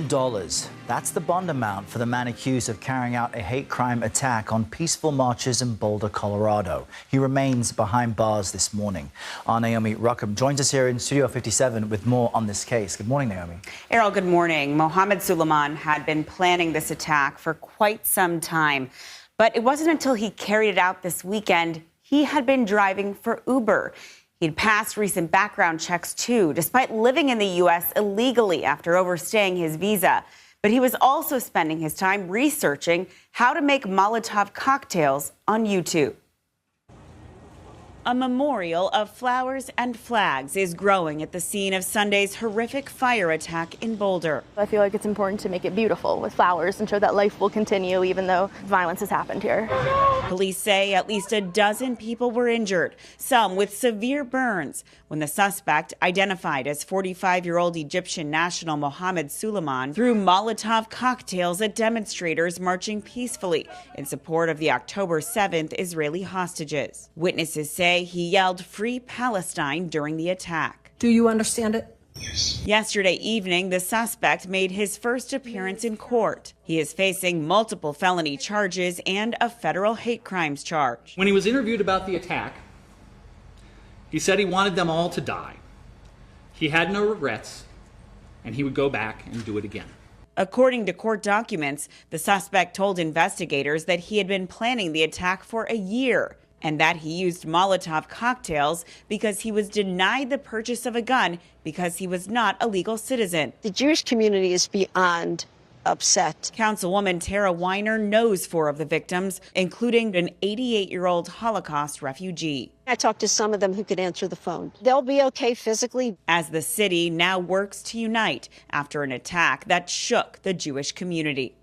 Dollars. That's the bond amount for the man accused of carrying out a hate crime attack on peaceful marchers in Boulder, Colorado. He remains behind bars this morning. Our Naomi Ruckham joins us here in Studio 57 with more on this case. Good morning, Naomi. Errol, good morning. Mohammed Suleiman had been planning this attack for quite some time, but it wasn't until he carried it out this weekend he had been driving for Uber. He'd passed recent background checks, too, despite living in the U.S. illegally after overstaying his visa. But he was also spending his time researching how to make Molotov cocktails on YouTube. A memorial of flowers and flags is growing at the scene of Sunday's horrific fire attack in Boulder. I feel like it's important to make it beautiful with flowers and show that life will continue even though violence has happened here. Police say at least a dozen people were injured, some with severe burns, when the suspect, identified as 45-year-old Egyptian national Mohammed Suleiman, threw Molotov cocktails at demonstrators marching peacefully in support of the October 7th Israeli hostages. Witnesses say he yelled "Free Palestine" during the attack. Do you understand it? Yesterday evening, the suspect made his first appearance in court. He is facing multiple felony charges and a federal hate crimes charge. When he was interviewed about the attack, he said he wanted them all to die. He had no regrets, and he would go back and do it again. According to court documents, the suspect told investigators that he had been planning the attack for a year, and that he used Molotov cocktails because he was denied the purchase of a gun because he was not a legal citizen. The Jewish community is beyond upset. Councilwoman Tara Weiner knows 4 of the victims, including an 88-year-old Holocaust refugee. I talked to some of them who could answer the phone. They'll be okay physically. As the city now works to unite after an attack that shook the Jewish community.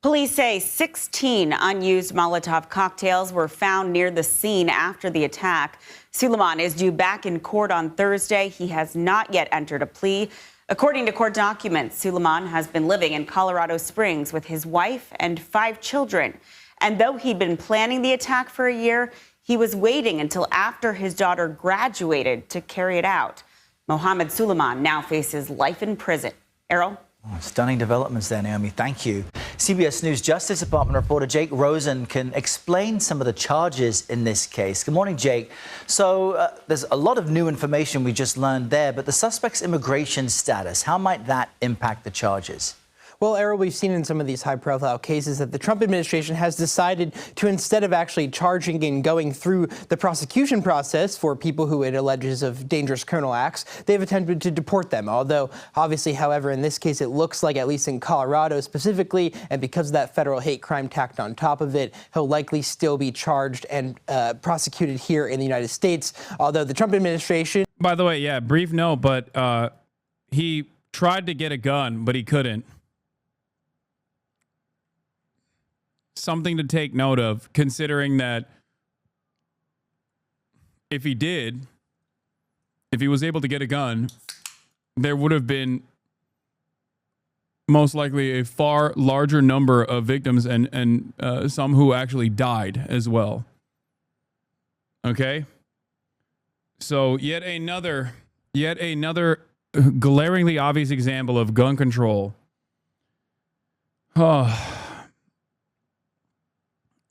Police say 16 unused Molotov cocktails were found near the scene after the attack. Suleiman is due back in court on Thursday. He has not yet entered a plea. According to court documents, Suleiman has been living in Colorado Springs with his wife and 5 children. And though he'd been planning the attack for a year, he was waiting until after his daughter graduated to carry it out. Mohammed Suleiman now faces life in prison. Errol? Oh, stunning developments there, Naomi. Thank you. CBS News Justice Department reporter Jake Rosen can explain some of the charges in this case. Good morning, Jake. So there's a lot of new information we just learned there, but the suspect's immigration status, how might that impact the charges? Well, Errol, we've seen in some of these high-profile cases that the Trump administration has decided to, instead of actually charging and going through the prosecution process for people who it alleges of dangerous criminal acts, they've attempted to deport them. Although, obviously, however, in this case, it looks like, at least in Colorado specifically, and because of that federal hate crime tacked on top of it, he'll likely still be charged and prosecuted here in the United States. Although the Trump administration... By the way, yeah, brief note, but he tried to get a gun, but he couldn't. Something to take note of, considering that if he was able to get a gun, there would have been most likely a far larger number of victims and some who actually died as well. Okay? So yet another glaringly obvious example of gun control. Oh.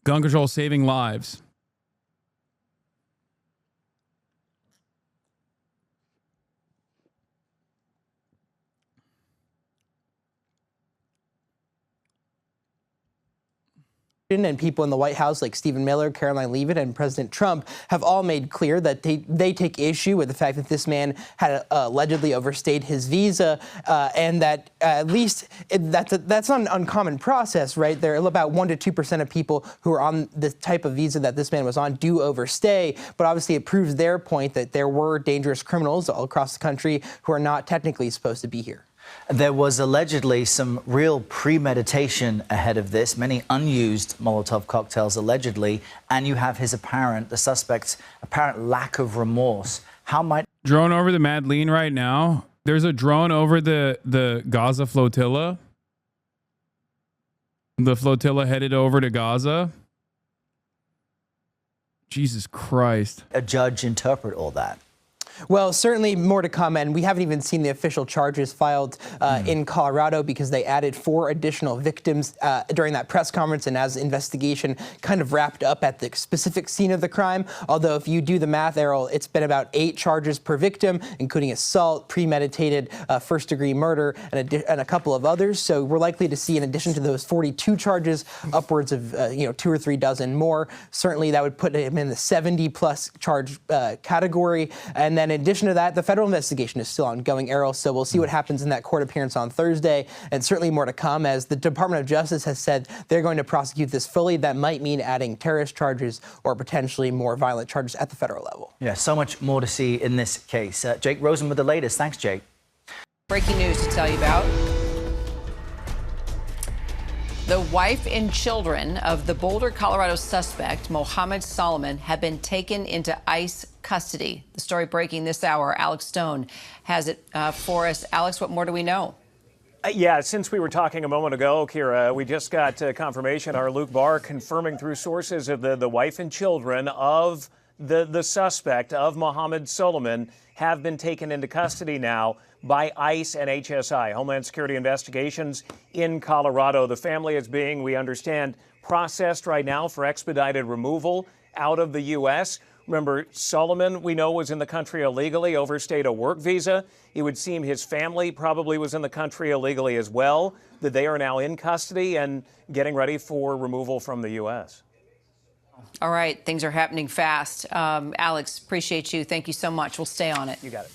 Gun control saving lives. And people in the White House like Stephen Miller, Caroline Leavitt, and President Trump have all made clear that they take issue with the fact that this man had allegedly overstayed his visa, and that at least that's not an uncommon process, right? There are about 1% to 2% of people who are on the type of visa that this man was on do overstay, but obviously it proves their point that there were dangerous criminals all across the country who are not technically supposed to be here. There was allegedly some real premeditation ahead of this, many unused Molotov cocktails allegedly, and you have the suspect's apparent lack of remorse. How might... Drone over the Madeleine right now. There's a drone over the Gaza flotilla. The flotilla headed over to Gaza. Jesus Christ. A judge interpret all that? Well, certainly more to come, and we haven't even seen the official charges filed in Colorado because they added 4 additional victims during that press conference and as investigation kind of wrapped up at the specific scene of the crime. Although if you do the math, Errol, it's been about 8 charges per victim, including assault, premeditated first-degree murder, and a couple of others. So we're likely to see, in addition to those 42 charges, upwards of 2 or 3 dozen more. Certainly that would put him in the 70-plus charge category. And then in addition to that, the federal investigation is still ongoing, Errol. So we'll see what happens in that court appearance on Thursday, and certainly more to come as the Department of Justice has said they're going to prosecute this fully. That might mean adding terrorist charges or potentially more violent charges at the federal level. Yeah, so much more to see in this case. Jake Rosen with the latest. Thanks, Jake. Breaking news to tell you about. The wife and children of the Boulder, Colorado suspect, Mohammed Solomon, have been taken into ICE custody. The story breaking this hour. Alex Stone has it for us. Alex, what more do we know? Yeah, since we were talking a moment ago, Kira, we just got confirmation. Our Luke Barr confirming through sources of the wife and children of the suspect of Mohammed Solomon have been taken into custody now by ICE and HSI, Homeland Security Investigations in Colorado. The family is being, we understand, processed right now for expedited removal out of the U.S. Remember, Solomon, we know, was in the country illegally, overstayed a work visa. It would seem his family probably was in the country illegally as well, that they are now in custody and getting ready for removal from the U.S. All right, things are happening fast. Alex, appreciate you. Thank you so much. We'll stay on it. You got it.